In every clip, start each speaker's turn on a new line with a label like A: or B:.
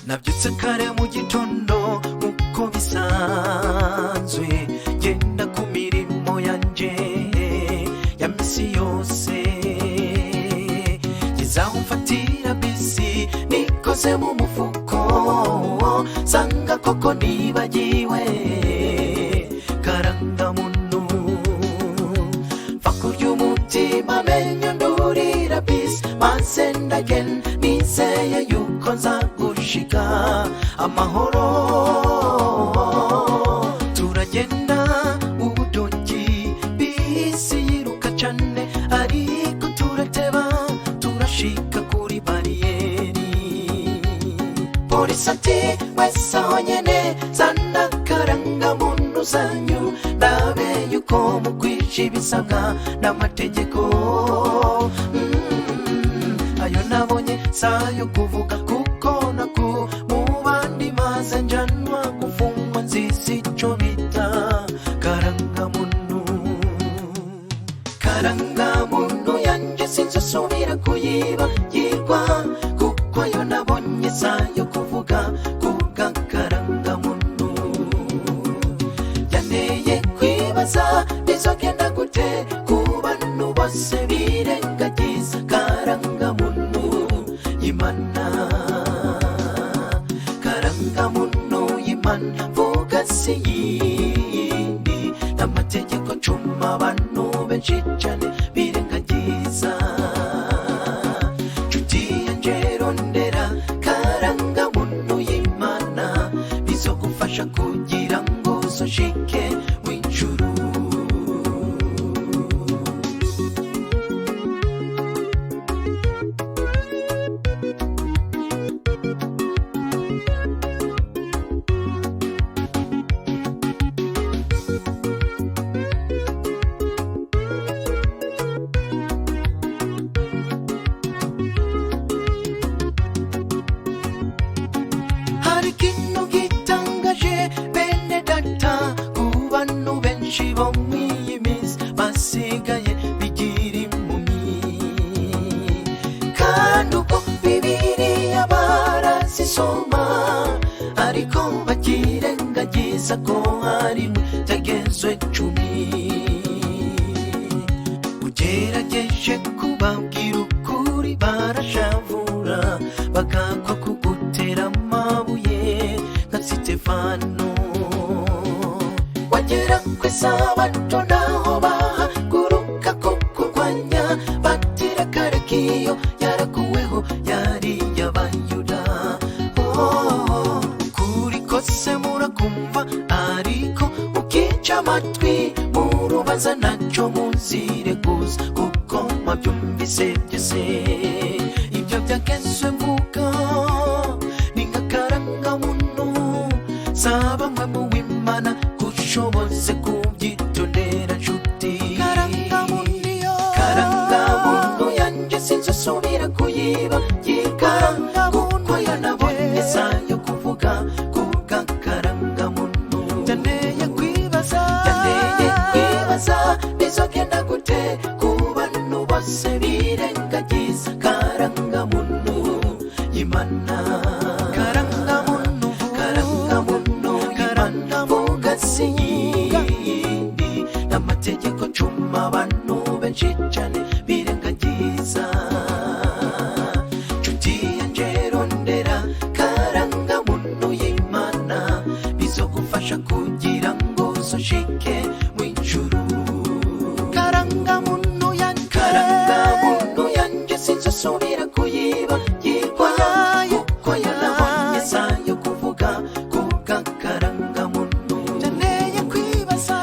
A: nabyutse kare mu gitondo nk'uko bisanzwe genda ku mirimo yanjye ya misi yose ngezaho mfatira bisi nikoze mu mufuko sanga koko nibagiwe karangamuntu mfa kurya umutima menyo ndurira bisi maze ndagenda nizeye yuko nzagushika amahoro turagenda ubudoki bisi yiruka cyane ariko turateba turashika kuri bariyeri polisi ati wese aho nyene zana karangamuntu zanyu ndabe yuko mukwije ibisabwa n'amategeko ayo nabonye sayo kuvuga kuko naku mu bandi maze njanwa gufungwa nzizi ico bita karangamuntu yanje sinzosubira kuyibagirwa kuko ayo nabonye sayo kuvuga kuga karangamuntu yaneye kwibaza bizogenda gute ku bantu bose birengagiza karangamuntu y'Imana karangamuntu y'Imana vuga si yindi n'amategeko cuma abantu benshi cyane birengagiza nshuti yanje rondera karangamuntu y'Imana bizogufasha kugira ngo uzoshike w'ijuru bo mw'iyi minsi basigaye bigira impumyi kandi uko Bibiliya barazisoma ariko bakirengagiza ko harimo itegezwe 10 ugerageje kubabwira ukuri barashavura bagakwa kugutera amabuye nka Sitefano wagera kw'isabato naho bahaguruka kukurwanya batira Karakiyo yarakuweho yari y'Abayuda kuri kose murakumva ariko ukica amatwi murubaza ntacyo muzire gusa kuko mwabyumvise byose ibyo byagezwe mvuga ni nka karangamuntu saba mwe mu w'Imana ushoboze kubyitondera nshuti karangamuntu yanje sinzosubira kuyibagirwa kuko yanabonye sayo kuvuga kuga karangamuntu ndaneye kwibaza bizogenda gute ku bantu bose birengagiza karangamuntu y'Imana karangamuntu y'Imana vuga si yindi n'amategeko cuma abantu benshi cyane birengagiza nshuti yanje rondera karangamuntu y'Imana bizogufasha kugira ngo uzoshike w'ijuru karangamuntu yanje sinzosubira kuyibagirwa kuko yanabonye sayo kuvuga kuga karangamuntu ndaneye kwibaza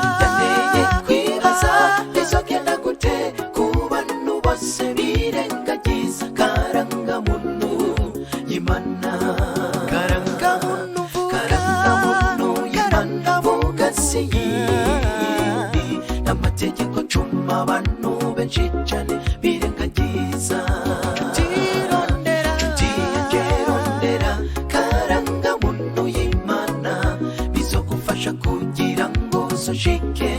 A: bizogenda gute ku bantu bose birengagiza karangamuntu y'Imana karangamuntu y'Imana vuga si yindi n'amategeko cuma abantu benshi cyane birengagiza nshuti yanjye rondera karangamuntu y'Imana bizogufasha kugira ngo uzoshike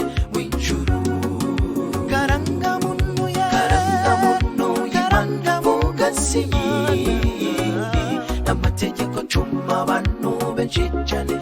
A: isi y'Imana amategeko ncuma abantu benshi cyane